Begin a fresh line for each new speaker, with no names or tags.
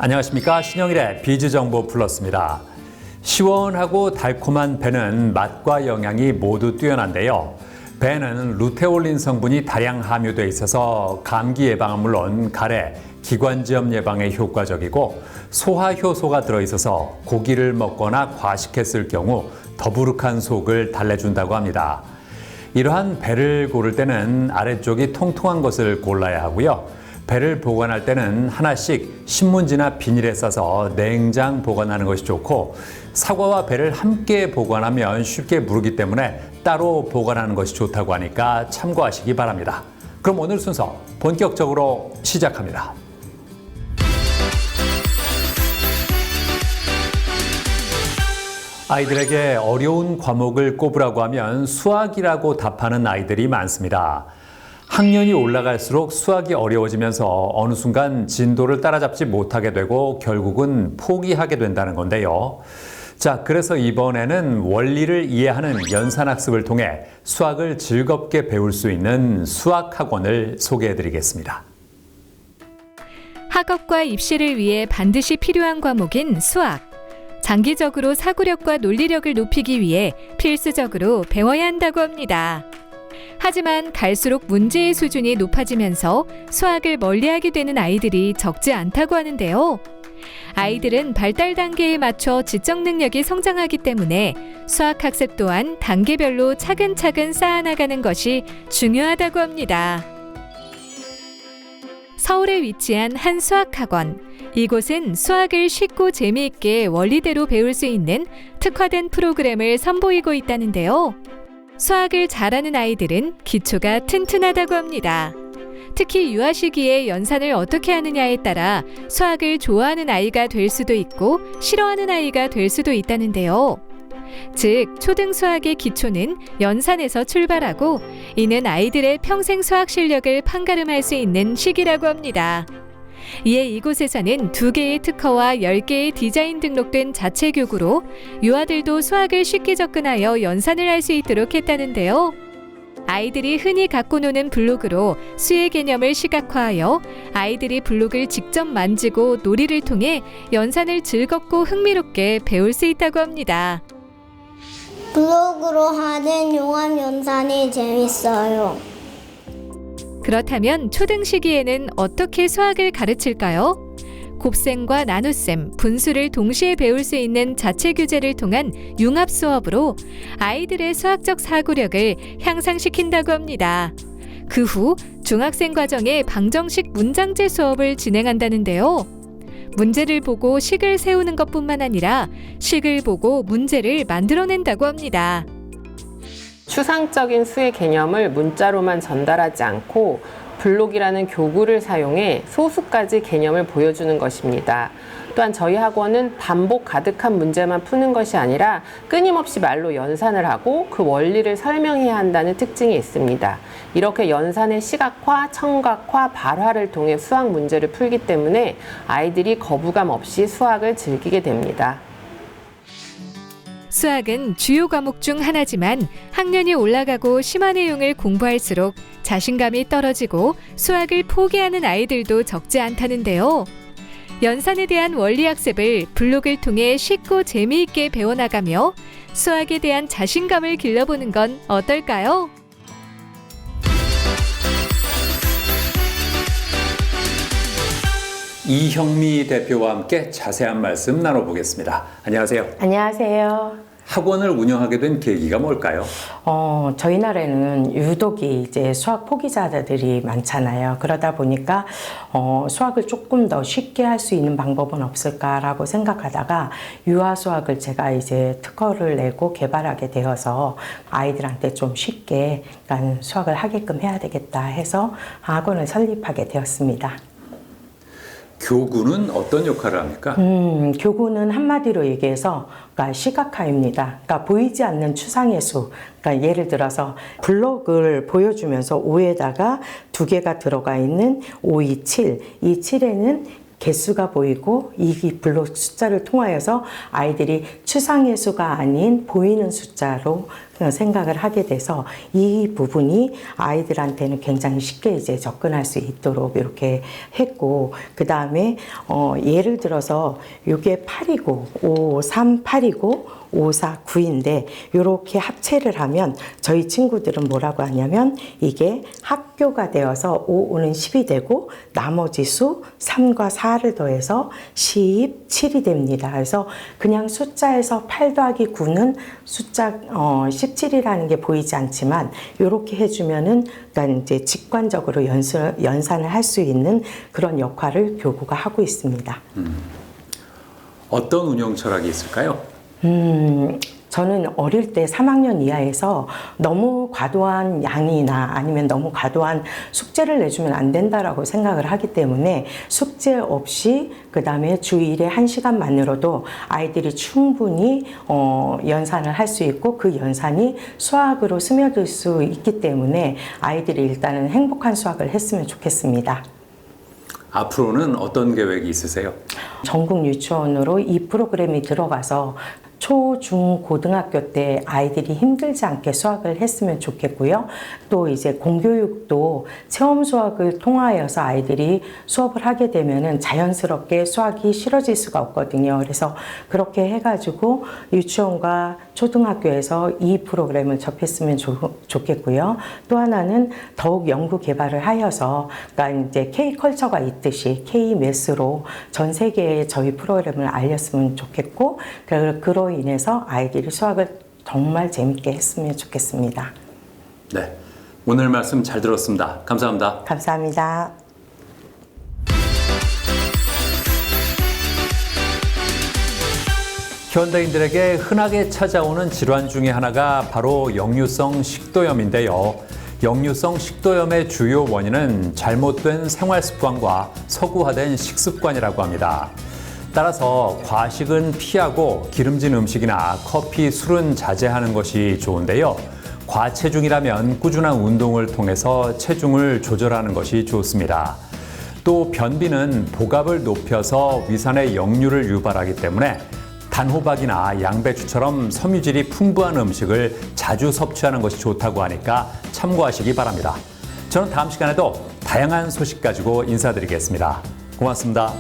안녕하십니까. 신영일의 비즈정보 플러스입니다. 시원하고 달콤한 배는 맛과 영양이 모두 뛰어난데요. 배는 루테올린 성분이 다량 함유되어 있어서 감기 예방은 물론 가래, 기관지염 예방에 효과적이고 소화 효소가 들어있어서 고기를 먹거나 과식했을 경우 더부룩한 속을 달래준다고 합니다. 이러한 배를 고를 때는 아래쪽이 통통한 것을 골라야 하고요. 배를 보관할 때는 하나씩 신문지나 비닐에 싸서 냉장 보관하는 것이 좋고, 사과와 배를 함께 보관하면 쉽게 무르기 때문에 따로 보관하는 것이 좋다고 하니까 참고하시기 바랍니다. 그럼 오늘 순서 본격적으로 시작합니다. 아이들에게 어려운 과목을 꼽으라고 하면 수학이라고 답하는 아이들이 많습니다. 학년이 올라갈수록 수학이 어려워지면서 어느 순간 진도를 따라잡지 못하게 되고 결국은 포기하게 된다는 건데요. 자, 그래서 이번에는 원리를 이해하는 연산학습을 통해 수학을 즐겁게 배울 수 있는 수학학원을 소개해드리겠습니다.
학업과 입시를 위해 반드시 필요한 과목인 수학. 장기적으로 사고력과 논리력을 높이기 위해 필수적으로 배워야 한다고 합니다. 하지만 갈수록 문제의 수준이 높아지면서 수학을 멀리하게 되는 아이들이 적지 않다고 하는데요. 아이들은 발달 단계에 맞춰 지적 능력이 성장하기 때문에 수학 학습 또한 단계별로 차근차근 쌓아나가는 것이 중요하다고 합니다. 서울에 위치한 한 수학학원. 이곳은 수학을 쉽고 재미있게 원리대로 배울 수 있는 특화된 프로그램을 선보이고 있다는데요. 수학을 잘하는 아이들은 기초가 튼튼하다고 합니다. 특히 유아 시기에 연산을 어떻게 하느냐에 따라 수학을 좋아하는 아이가 될 수도 있고 싫어하는 아이가 될 수도 있다는데요. 즉, 초등 수학의 기초는 연산에서 출발하고 이는 아이들의 평생 수학 실력을 판가름할 수 있는 시기라고 합니다. 이에 이곳에서는 2개의 특허와 10개의 디자인 등록된 자체 교구로 유아들도 수학을 쉽게 접근하여 연산을 할 수 있도록 했다는데요. 아이들이 흔히 갖고 노는 블록으로 수의 개념을 시각화하여 아이들이 블록을 직접 만지고 놀이를 통해 연산을 즐겁고 흥미롭게 배울 수 있다고 합니다.
블록으로 하는 용암 연산이 재밌어요.
그렇다면 초등 시기에는 어떻게 수학을 가르칠까요? 곱셈과 나눗셈, 분수를 동시에 배울 수 있는 자체 교재를 통한 융합 수업으로 아이들의 수학적 사고력을 향상시킨다고 합니다. 그 후 중학생 과정에 방정식 문장제 수업을 진행한다는데요. 문제를 보고 식을 세우는 것뿐만 아니라 식을 보고 문제를 만들어낸다고 합니다.
추상적인 수의 개념을 문자로만 전달하지 않고 블록이라는 교구를 사용해 소수까지 개념을 보여주는 것입니다. 또한 저희 학원은 반복 가득한 문제만 푸는 것이 아니라 끊임없이 말로 연산을 하고 그 원리를 설명해야 한다는 특징이 있습니다. 이렇게 연산의 시각화, 청각화, 발화를 통해 수학 문제를 풀기 때문에 아이들이 거부감 없이 수학을 즐기게 됩니다.
수학은 주요 과목 중 하나지만 학년이 올라가고 심화 내용을 공부할수록 자신감이 떨어지고 수학을 포기하는 아이들도 적지 않다는데요. 연산에 대한 원리 학습을 블록을 통해 쉽고 재미있게 배워나가며 수학에 대한 자신감을 길러보는 건 어떨까요?
이형미 대표와 함께 자세한 말씀 나눠보겠습니다. 안녕하세요.
안녕하세요.
학원을 운영하게 된 계기가 뭘까요?
저희 나라에는 유독이 이제 수학 포기자들이 많잖아요. 그러다 보니까 수학을 조금 더 쉽게 할 수 있는 방법은 없을까라고 생각하다가 유아 수학을 제가 이제 특허를 내고 개발하게 되어서 아이들한테 좀 쉽게 수학을 하게끔 해야 되겠다 해서 학원을 설립하게 되었습니다.
교구는 어떤 역할을 합니까?
교구는 한마디로 얘기해서 그러니까 시각화입니다. 그러니까 보이지 않는 추상의 수. 그러니까 예를 들어서 블록을 보여주면서 5에다가 2개가 들어가 있는 5, 2, 7. 이 7에는 개수가 보이고 이 블록 숫자를 통하여서 아이들이 추상의 수가 아닌 보이는 숫자로 생각을 하게 돼서 이 부분이 아이들한테는 굉장히 쉽게 이제 접근할 수 있도록 이렇게 했고, 그 다음에 예를 들어서 이게 8이고 5, 3, 8이고 5, 4, 9인데 이렇게 합체를 하면 저희 친구들은 뭐라고 하냐면 이게 학교가 되어서 5, 5는 10이 되고 나머지 수 3과 4를 더해서 17이 됩니다. 그래서 그냥 숫자에서 8 더하기 9는 숫자 17이라는 게 보이지 않지만 이렇게 해주면은 그러니까 이제 직관적으로 연산을 할 수 있는 그런 역할을 교구가 하고 있습니다.
어떤 운영 철학이 있을까요?
저는 어릴 때 3학년 이하에서 너무 과도한 양이나 아니면 너무 과도한 숙제를 내주면 안 된다라고 생각을 하기 때문에 숙제 없이 그 다음에 주 1회 1시간만으로도 아이들이 충분히 연산을 할 수 있고 그 연산이 수학으로 스며들 수 있기 때문에 아이들이 일단은 행복한 수학을 했으면 좋겠습니다.
앞으로는 어떤 계획이 있으세요?
전국 유치원으로 이 프로그램이 들어가서 초, 중, 고등학교 때 아이들이 힘들지 않게 수학을 했으면 좋겠고요. 또 이제 공교육도 체험 수학을 통하여서 아이들이 수업을 하게 되면은 자연스럽게 수학이 싫어질 수가 없거든요. 그래서 그렇게 해가지고 유치원과 초등학교에서 이 프로그램을 접했으면 좋겠고요. 또 하나는 더욱 연구 개발을 하여서, 그러니까 이제 K컬처가 있듯이 K매스로 전 세계에 저희 프로그램을 알렸으면 좋겠고, 그로 인해서 아이들이 수학을 정말 재밌게 했으면 좋겠습니다.
네, 오늘 말씀 잘 들었습니다. 감사합니다.
감사합니다.
현대인들에게 흔하게 찾아오는 질환 중에 하나가 바로 역류성 식도염인데요. 역류성 식도염의 주요 원인은 잘못된 생활 습관과 서구화된 식습관이라고 합니다. 따라서 과식은 피하고 기름진 음식이나 커피, 술은 자제하는 것이 좋은데요. 과체중이라면 꾸준한 운동을 통해서 체중을 조절하는 것이 좋습니다. 또 변비는 복압을 높여서 위산의 역류를 유발하기 때문에 단호박이나 양배추처럼 섬유질이 풍부한 음식을 자주 섭취하는 것이 좋다고 하니까 참고하시기 바랍니다. 저는 다음 시간에도 다양한 소식 가지고 인사드리겠습니다. 고맙습니다.